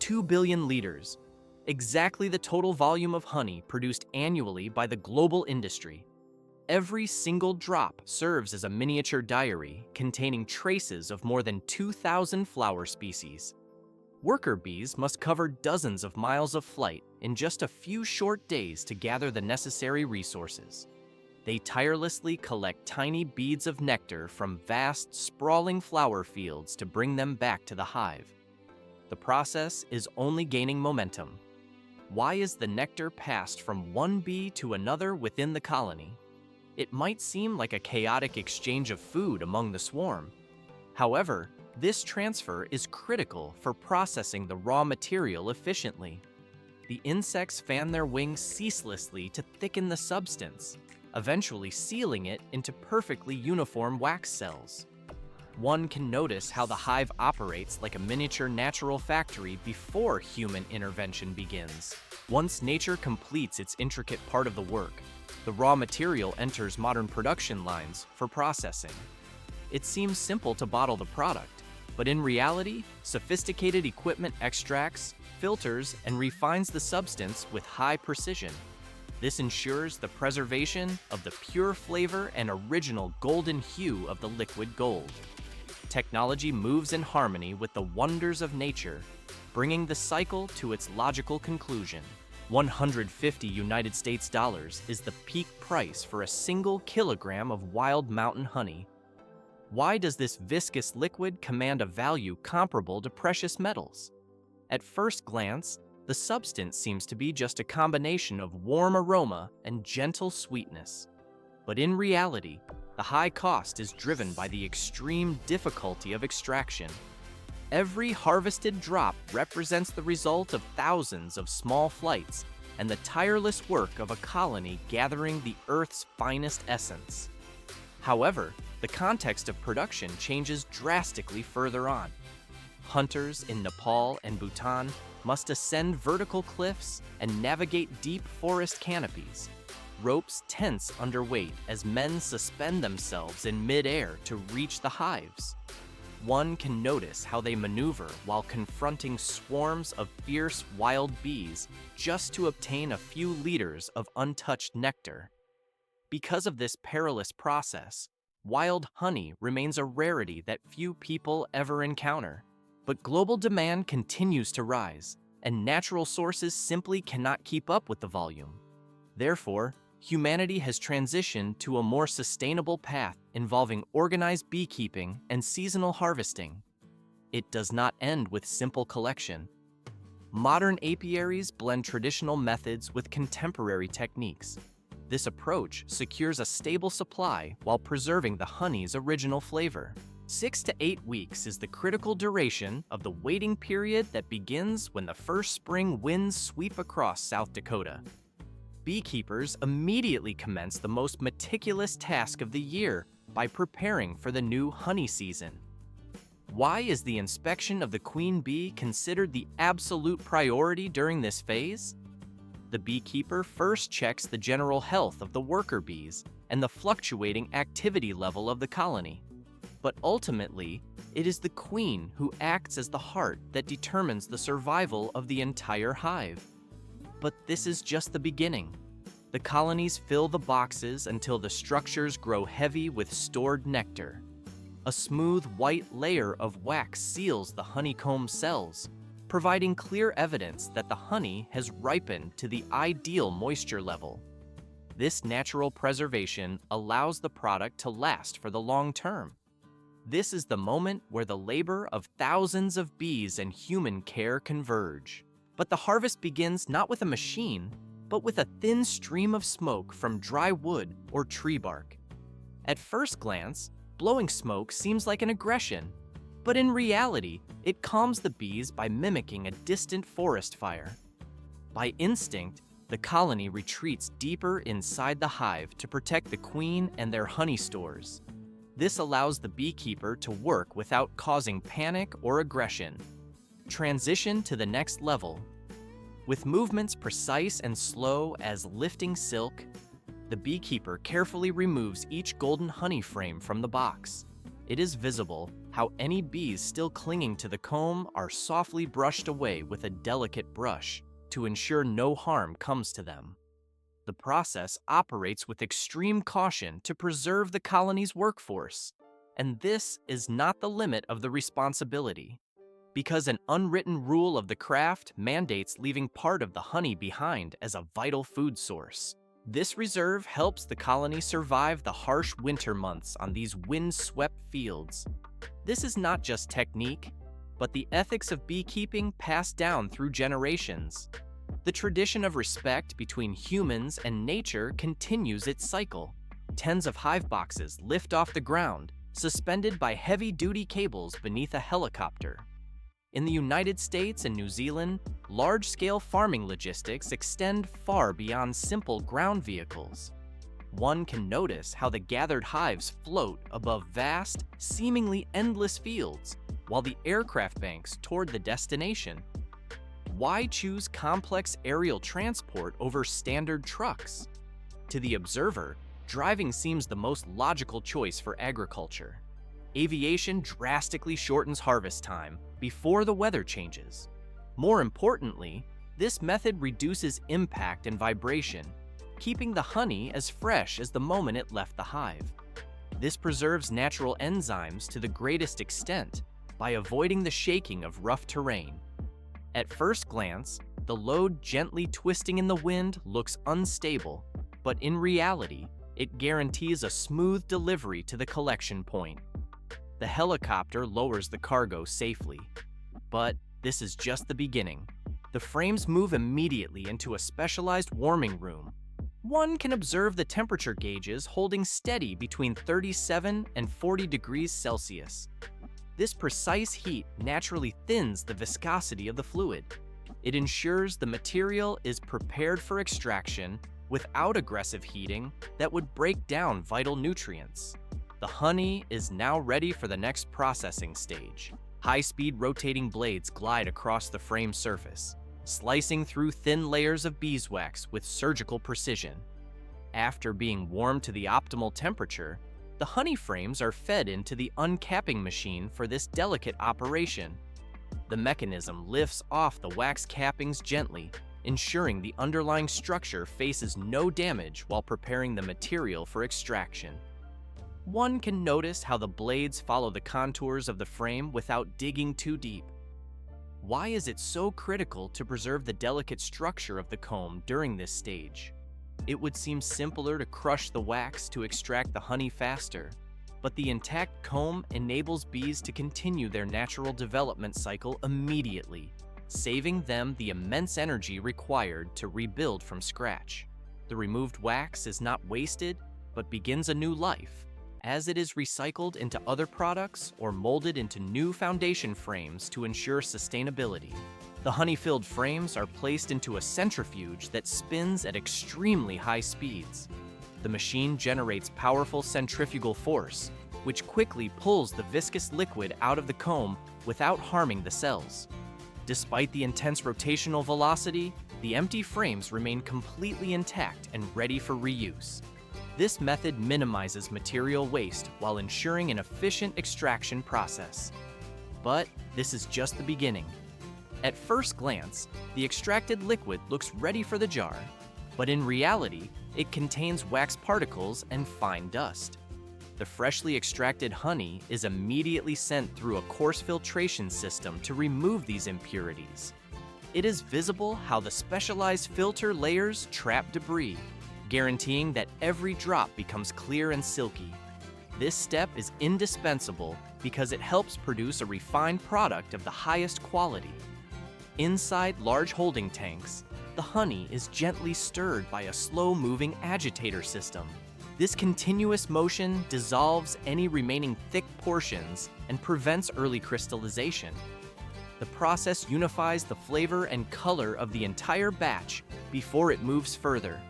2 billion liters, exactly the total volume of honey produced annually by the global industry. Every single drop serves as a miniature diary containing traces of more than 2,000 flower species. Worker bees must cover dozens of miles of flight in just a few short days to gather the necessary resources. They tirelessly collect tiny beads of nectar from vast, sprawling flower fields to bring them back to the hive. The process is only gaining momentum. Why is the nectar passed from one bee to another within the colony? It might seem like a chaotic exchange of food among the swarm. However, this transfer is critical for processing the raw material efficiently. The insects fan their wings ceaselessly to thicken the substance, eventually sealing it into perfectly uniform wax cells. One can notice how the hive operates like a miniature natural factory before human intervention begins. Once nature completes its intricate part of the work, the raw material enters modern production lines for processing. It seems simple to bottle the product, but in reality, sophisticated equipment extracts, filters, and refines the substance with high precision. This ensures the preservation of the pure flavor and original golden hue of the liquid gold. Technology moves in harmony with the wonders of nature, bringing the cycle to its logical conclusion. 150 United States dollars is the peak price for a single kilogram of wild mountain honey. Why does this viscous liquid command a value comparable to precious metals? At first glance, the substance seems to be just a combination of warm aroma and gentle sweetness. But in reality, the high cost is driven by the extreme difficulty of extraction. Every harvested drop represents the result of thousands of small flights and the tireless work of a colony gathering the Earth's finest essence. However, the context of production changes drastically further on. Hunters in Nepal and Bhutan must ascend vertical cliffs and navigate deep forest canopies. Ropes tense under weight as men suspend themselves in mid-air to reach the hives. One can notice how they maneuver while confronting swarms of fierce wild bees just to obtain a few liters of untouched nectar. Because of this perilous process, wild honey remains a rarity that few people ever encounter. But global demand continues to rise, and natural sources simply cannot keep up with the volume. Therefore, humanity has transitioned to a more sustainable path involving organized beekeeping and seasonal harvesting. It does not end with simple collection. Modern apiaries blend traditional methods with contemporary techniques. This approach secures a stable supply while preserving the honey's original flavor. 6 to 8 weeks is the critical duration of the waiting period that begins when the first spring winds sweep across South Dakota. Beekeepers immediately commence the most meticulous task of the year by preparing for the new honey season. Why is the inspection of the queen bee considered the absolute priority during this phase? The beekeeper first checks the general health of the worker bees and the fluctuating activity level of the colony. But ultimately, it is the queen who acts as the heart that determines the survival of the entire hive. But this is just the beginning. The colonies fill the boxes until the structures grow heavy with stored nectar. A smooth white layer of wax seals the honeycomb cells, providing clear evidence that the honey has ripened to the ideal moisture level. This natural preservation allows the product to last for the long term. This is the moment where the labor of thousands of bees and human care converge. But the harvest begins not with a machine, but with a thin stream of smoke from dry wood or tree bark. At first glance, blowing smoke seems like an aggression, but in reality, it calms the bees by mimicking a distant forest fire. By instinct, the colony retreats deeper inside the hive to protect the queen and their honey stores. This allows the beekeeper to work without causing panic or aggression. Transition to the next level. With movements precise and slow as lifting silk, the beekeeper carefully removes each golden honey frame from the box. It is visible how any bees still clinging to the comb are softly brushed away with a delicate brush to ensure no harm comes to them. The process operates with extreme caution to preserve the colony's workforce, and this is not the limit of the responsibility, because an unwritten rule of the craft mandates leaving part of the honey behind as a vital food source. This reserve helps the colony survive the harsh winter months on these wind-swept fields. This is not just technique, but the ethics of beekeeping passed down through generations. The tradition of respect between humans and nature continues its cycle. Tens of hive boxes lift off the ground, suspended by heavy-duty cables beneath a helicopter. In the United States and New Zealand, large-scale farming logistics extend far beyond simple ground vehicles. One can notice how the gathered hives float above vast, seemingly endless fields, while the aircraft banks toward the destination. Why choose complex aerial transport over standard trucks? To the observer, driving seems the most logical choice for agriculture. Aviation drastically shortens harvest time before the weather changes. More importantly, this method reduces impact and vibration, keeping the honey as fresh as the moment it left the hive. This preserves natural enzymes to the greatest extent by avoiding the shaking of rough terrain. At first glance, the load gently twisting in the wind looks unstable, but in reality, it guarantees a smooth delivery to the collection point. The helicopter lowers the cargo safely. But this is just the beginning. The frames move immediately into a specialized warming room. One can observe the temperature gauges holding steady between 37 and 40 degrees Celsius. This precise heat naturally thins the viscosity of the fluid. It ensures the material is prepared for extraction without aggressive heating that would break down vital nutrients. The honey is now ready for the next processing stage. High-speed rotating blades glide across the frame surface, slicing through thin layers of beeswax with surgical precision. After being warmed to the optimal temperature, the honey frames are fed into the uncapping machine for this delicate operation. The mechanism lifts off the wax cappings gently, ensuring the underlying structure faces no damage while preparing the material for extraction. One can notice how the blades follow the contours of the frame without digging too deep. Why is it so critical to preserve the delicate structure of the comb during this stage? It would seem simpler to crush the wax to extract the honey faster, but the intact comb enables bees to continue their natural development cycle immediately, saving them the immense energy required to rebuild from scratch. The removed wax is not wasted, but begins a new life, as it is recycled into other products or molded into new foundation frames to ensure sustainability. The honey-filled frames are placed into a centrifuge that spins at extremely high speeds. The machine generates powerful centrifugal force, which quickly pulls the viscous liquid out of the comb without harming the cells. Despite the intense rotational velocity, the empty frames remain completely intact and ready for reuse. This method minimizes material waste while ensuring an efficient extraction process. But this is just the beginning. At first glance, the extracted liquid looks ready for the jar, but in reality, it contains wax particles and fine dust. The freshly extracted honey is immediately sent through a coarse filtration system to remove these impurities. It is visible how the specialized filter layers trap debris, guaranteeing that every drop becomes clear and silky. This step is indispensable because it helps produce a refined product of the highest quality. Inside large holding tanks, the honey is gently stirred by a slow-moving agitator system. This continuous motion dissolves any remaining thick portions and prevents early crystallization. The process unifies the flavor and color of the entire batch before it moves further.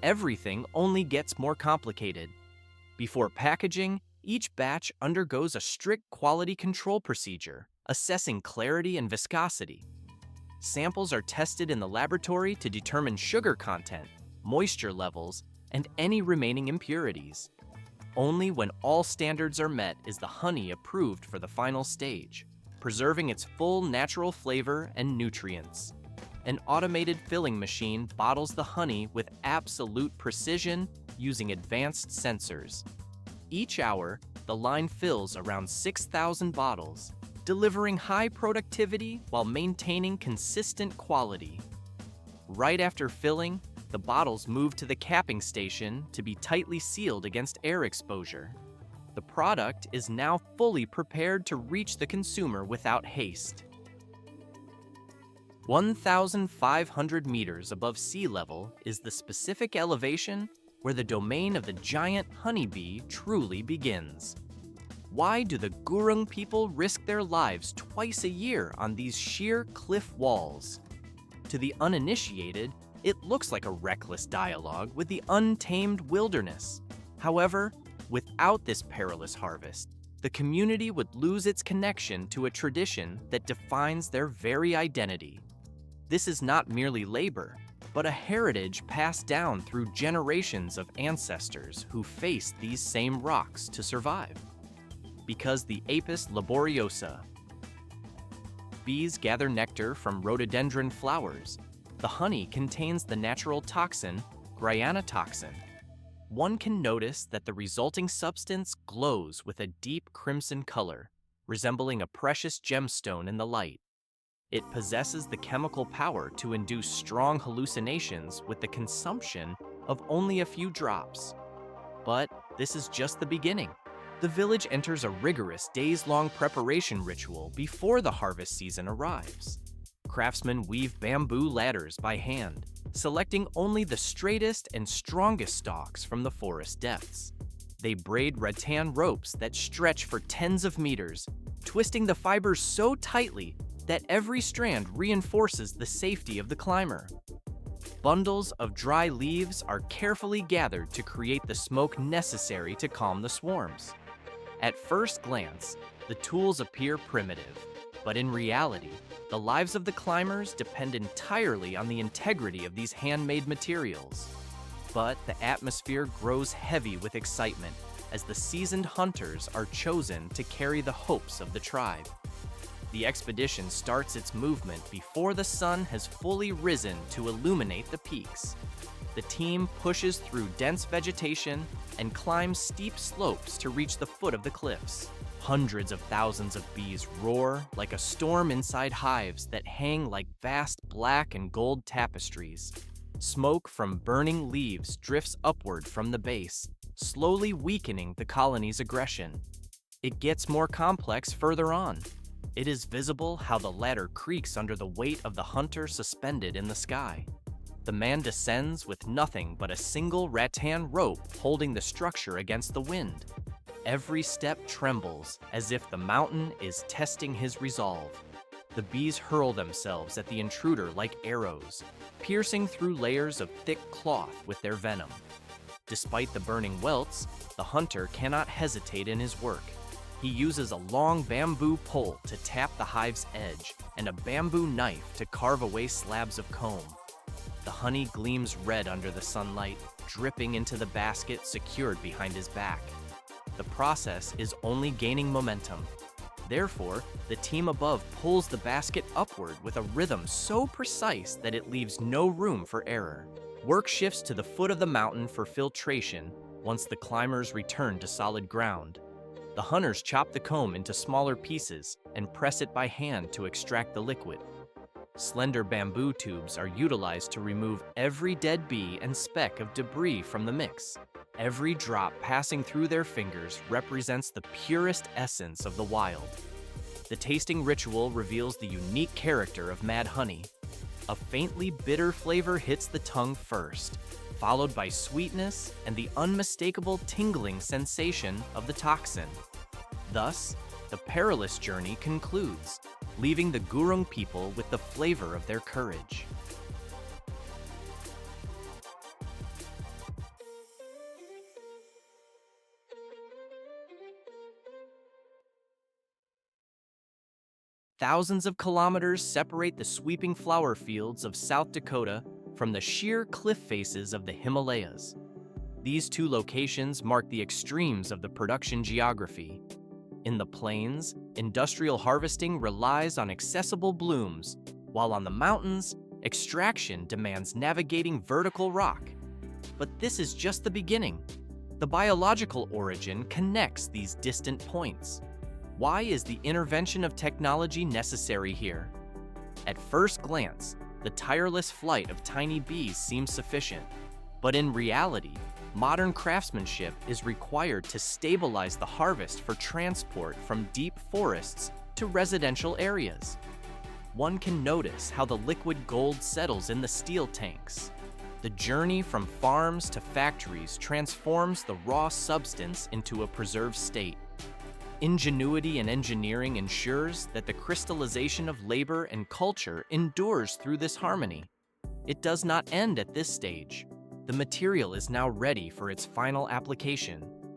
Everything only gets more complicated. Before packaging, each batch undergoes a strict quality control procedure, assessing clarity and viscosity. Samples are tested in the laboratory to determine sugar content, moisture levels, and any remaining impurities. Only when all standards are met is the honey approved for the final stage, preserving its full natural flavor and nutrients. An automated filling machine bottles the honey with absolute precision using advanced sensors. Each hour, the line fills around 6,000 bottles, delivering high productivity while maintaining consistent quality. Right after filling, the bottles move to the capping station to be tightly sealed against air exposure. The product is now fully prepared to reach the consumer without haste. 1,500 meters above sea level is the specific elevation where the domain of the giant honeybee truly begins. Why do the Gurung people risk their lives twice a year on these sheer cliff walls? To the uninitiated, it looks like a reckless dialogue with the untamed wilderness. However, without this perilous harvest, the community would lose its connection to a tradition that defines their very identity. This is not merely labor, but a heritage passed down through generations of ancestors who faced these same rocks to survive. Because the Apis laboriosa. Bees gather nectar from rhododendron flowers. The honey contains the natural toxin, gyanotoxin. One can notice that the resulting substance glows with a deep crimson color, resembling a precious gemstone in the light. It possesses the chemical power to induce strong hallucinations with the consumption of only a few drops. But this is just the beginning. The village enters a rigorous days-long preparation ritual before the harvest season arrives. Craftsmen weave bamboo ladders by hand, selecting only the straightest and strongest stalks from the forest depths. They braid rattan ropes that stretch for tens of meters, twisting the fibers so tightly that every strand reinforces the safety of the climber. Bundles of dry leaves are carefully gathered to create the smoke necessary to calm the swarms. At first glance, the tools appear primitive, but in reality, the lives of the climbers depend entirely on the integrity of these handmade materials. But the atmosphere grows heavy with excitement as the seasoned hunters are chosen to carry the hopes of the tribe. The expedition starts its movement before the sun has fully risen to illuminate the peaks. The team pushes through dense vegetation and climbs steep slopes to reach the foot of the cliffs. Hundreds of thousands of bees roar like a storm inside hives that hang like vast black and gold tapestries. Smoke from burning leaves drifts upward from the base, slowly weakening the colony's aggression. It gets more complex further on. It is visible how the ladder creaks under the weight of the hunter suspended in the sky. The man descends with nothing but a single rattan rope holding the structure against the wind. Every step trembles as if the mountain is testing his resolve. The bees hurl themselves at the intruder like arrows, piercing through layers of thick cloth with their venom. Despite the burning welts, the hunter cannot hesitate in his work. He uses a long bamboo pole to tap the hive's edge and a bamboo knife to carve away slabs of comb. The honey gleams red under the sunlight, dripping into the basket secured behind his back. The process is only gaining momentum. Therefore, the team above pulls the basket upward with a rhythm so precise that it leaves no room for error. Work shifts to the foot of the mountain for filtration once the climbers return to solid ground. The hunters chop the comb into smaller pieces and press it by hand to extract the liquid. Slender bamboo tubes are utilized to remove every dead bee and speck of debris from the mix. Every drop passing through their fingers represents the purest essence of the wild. The tasting ritual reveals the unique character of mad honey. A faintly bitter flavor hits the tongue first, followed by sweetness and the unmistakable tingling sensation of the toxin. Thus, the perilous journey concludes, leaving the Gurung people with the flavor of their courage. Thousands of kilometers separate the sweeping flower fields of South Dakota from the sheer cliff faces of the Himalayas. These two locations mark the extremes of the production geography. In the plains, industrial harvesting relies on accessible blooms, while on the mountains, extraction demands navigating vertical rock. But this is just the beginning. The biological origin connects these distant points. Why is the intervention of technology necessary here? At first glance, the tireless flight of tiny bees seems sufficient. But in reality, modern craftsmanship is required to stabilize the harvest for transport from deep forests to residential areas. One can notice how the liquid gold settles in the steel tanks. The journey from farms to factories transforms the raw substance into a preserved state. Ingenuity and engineering ensures that the crystallization of labor and culture endures through this harmony. It does not end at this stage. The material is now ready for its final application.